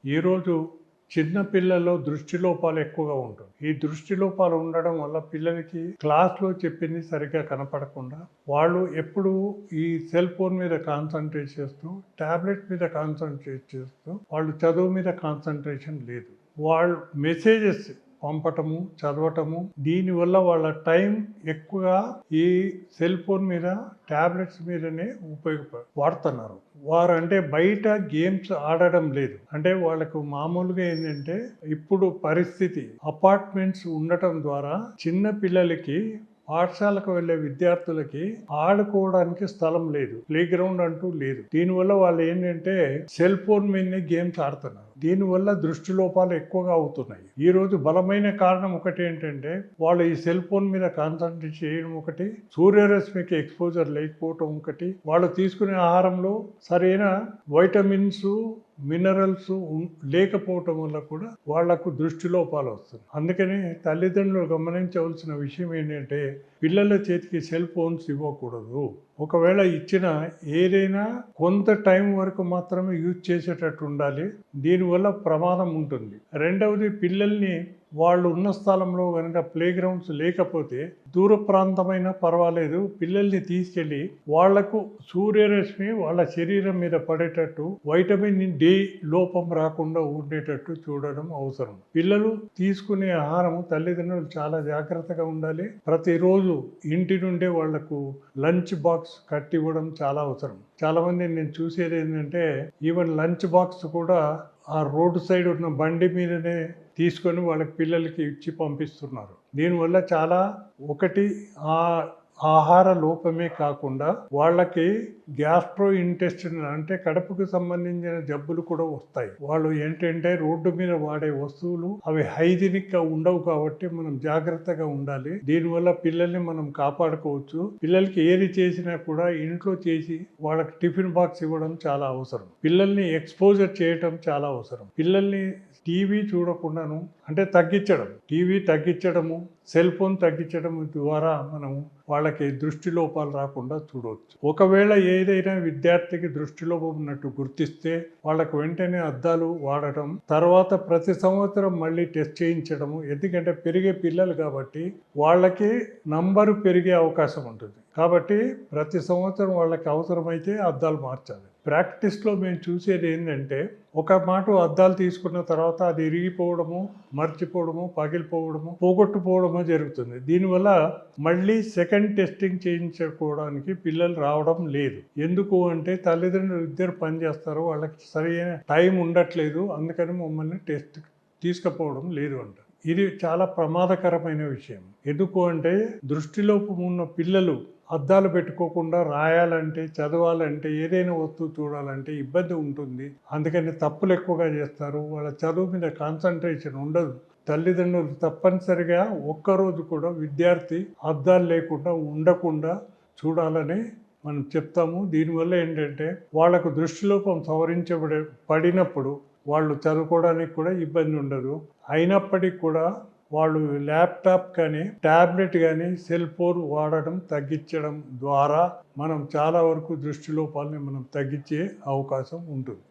ఈరోజు చిన్న పిల్లల్లో దృష్టి లోపాలు ఎక్కువగా ఉంటుంది. ఈ దృష్టి లోపాలు ఉండడం వల్ల పిల్లలకి క్లాస్లో చెప్పింది సరిగ్గా కనపడకుండా వాళ్ళు ఎప్పుడు ఈ సెల్ ఫోన్ మీద కాన్సన్ట్రేట్ చేస్తూ, ట్యాబ్లెట్ మీద కాన్సన్ట్రేట్ చేస్తూ, వాళ్ళు చదువు మీద కాన్సన్ట్రేషన్ లేదు. వాళ్ళు మెసేజెస్ పంపటము, చదవటము, దీనివల్ల వాళ్ళ టైం ఎక్కువగా ఈ సెల్ ఫోన్ మీద, ట్యాబ్లెట్స్ మీదనే వాడుతున్నారు. వారు అంటే బయట గేమ్స్ ఆడడం లేదు. అంటే వాళ్ళకు మామూలుగా ఏంటంటే ఇప్పుడు పరిస్థితి అపార్ట్మెంట్స్ ఉండటం ద్వారా చిన్న పిల్లలకి పాఠశాలకు వెళ్లే విద్యార్థులకి ఆడుకోవడానికి స్థలం లేదు, ప్లే గ్రౌండ్ అంటూ లేదు. దీనివల్ల వాళ్ళు ఏంటంటే సెల్ ఫోన్ మీదనే గేమ్స్ ఆడుతున్నారు. దీనివల్ల దృష్టి లోపాలు ఎక్కువగా అవుతున్నాయి. ఈ రోజు బలమైన కారణం ఒకటి ఏంటంటే వాళ్ళు ఈ సెల్ ఫోన్ మీద కాన్సన్ట్రేట్ చేయడం ఒకటి, సూర్యరశ్మికి ఎక్స్పోజర్ లేకపోవటం ఒకటి, వాళ్ళు తీసుకునే ఆహారంలో సరైన వైటమిన్స్, మినరల్స్ లేకపోవటం వల్ల కూడా వాళ్లకు దృష్టి లోపాలు వస్తుంది. అందుకని తల్లిదండ్రులు గమనించవలసిన విషయం ఏంటంటే పిల్లల చేతికి సెల్ ఫోన్స్ ఇవ్వకూడదు. ఒకవేళ ఇచ్చిన ఏదైనా కొంత టైం వరకు మాత్రమే యూజ్ చేసేటట్టు ఉండాలి. దీనివల్ల ప్రమాదం ఉంటుంది. రెండవది, పిల్లల్ని వాళ్ళు ఉన్న స్థలంలో కనుక ప్లే గ్రౌండ్స్ లేకపోతే దూర ప్రాంతమైన పర్వాలేదు, పిల్లల్ని తీసుకెళ్లి వాళ్లకు సూర్యరశ్మి వాళ్ళ శరీరం మీద పడేటట్టు, వైటమిన్ డి లోపం రాకుండా ఉండేటట్టు చూడడం అవసరం. పిల్లలు తీసుకునే ఆహారం తల్లిదండ్రులు చాలా జాగ్రత్తగా ఉండాలి. ప్రతిరోజు ఇంటి నుండే వాళ్లకు లంచ్ బాక్స్ కట్టివ్వడం చాలా అవసరం. చాలా మంది నేను చూసేది ఏంటంటే ఈవెన్ లంచ్ బాక్స్ కూడా ఆ రోడ్డు సైడ్ ఉన్న బండి మీదనే తీసుకొని వాళ్ళకి పిల్లలకి ఇచ్చి పంపిస్తున్నారు. దీనివల్ల చాలా ఒకటి ఆహార లోపమే కాకుండా వాళ్ళకి గ్యాస్ట్రో ఇంటెస్టినల్ అంటే కడుపుకు సంబంధించిన జబ్బులు కూడా వస్తాయి. వాళ్ళు ఏంటంటే రోడ్డు మీద వాడే వస్తువులు అవి హైజీనిక్ గా ఉండవు కాబట్టి మనం జాగ్రత్తగా ఉండాలి. దీనివల్ల పిల్లల్ని మనం కాపాడుకోవచ్చు. పిల్లలకి ఏది చేసినా కూడా ఇంట్లో చేసి వాళ్ళకి టిఫిన్ బాక్స్ ఇవ్వడం చాలా అవసరం. పిల్లల్ని ఎక్స్పోజర్ చేయటం చాలా అవసరం. పిల్లల్ని టీవీ చూడకుండాను అంటే టీవీ తగ్గించడము, సెల్ ఫోన్ తగ్గించడం ద్వారా మనం వాళ్ళకి దృష్టి లోపాలు రాకుండా చూడవచ్చు. ఒకవేళ ఏదైనా విద్యార్థికి దృష్టి లోపం ఉన్నట్టు గుర్తిస్తే వాళ్ళకు వెంటనే అద్దాలు వాడటం, తర్వాత ప్రతి సంవత్సరం మళ్ళీ టెస్ట్ చేయించడము. ఎందుకంటే పెరిగే పిల్లలు కాబట్టి వాళ్ళకి నంబరు పెరిగే అవకాశం ఉంటుంది. కాబట్టి ప్రతి సంవత్సరం వాళ్ళకి అవసరమైతే అద్దాలు మార్చాలి. ప్రాక్టీస్లో మేము చూసేది ఏంటంటే ఒక మాట అద్దాలు తీసుకున్న తర్వాత అది ఇరిగిపోవడము, మర్చిపోవడము, పగిలిపోవడము, పోగొట్టుపోవడము జరుగుతుంది. దీనివల్ల మళ్ళీ సెకండ్ టెస్టింగ్ చేయించుకోవడానికి పిల్లలు రావడం లేదు. ఎందుకు అంటే తల్లిదండ్రులు ఇద్దరు పనిచేస్తారు, వాళ్ళకి సరైన టైం ఉండట్లేదు, అందుకని మమ్మల్ని టెస్ట్ తీసుకుపోవడం లేదు అంట. ఇది చాలా ప్రమాదకరమైన విషయం. ఎందుకు అంటే దృష్టిలోపం ఉన్న పిల్లలు అద్దాలు పెట్టుకోకుండా రాయాలంటే, చదవాలంటే, ఏదైనా వస్తువు చూడాలంటే ఇబ్బంది ఉంటుంది. అందుకని తప్పులు ఎక్కువగా చేస్తారు. వాళ్ళ చదువు మీద కాన్సన్ట్రేషన్ ఉండదు. తల్లిదండ్రులు తప్పనిసరిగా ఒక్కరోజు కూడా విద్యార్థి అద్దాలు లేకుండా ఉండకుండా చూడాలని మనం చెప్తాము. దీనివల్ల ఏంటంటే వాళ్లకు దృష్టిలోపం పడినప్పుడు వాళ్ళు చదువుకోవడానికి కూడా ఇబ్బంది ఉండదు. అయినప్పటికీ కూడా వాళ్ళు ల్యాప్టాప్ కానీ, ట్యాబ్లెట్ కానీ, సెల్ ఫోన్ వాడడం తగ్గించడం ద్వారా మనం చాలా వరకు దృష్టి లోపాలని మనం తగ్గించే అవకాశం ఉంటుంది.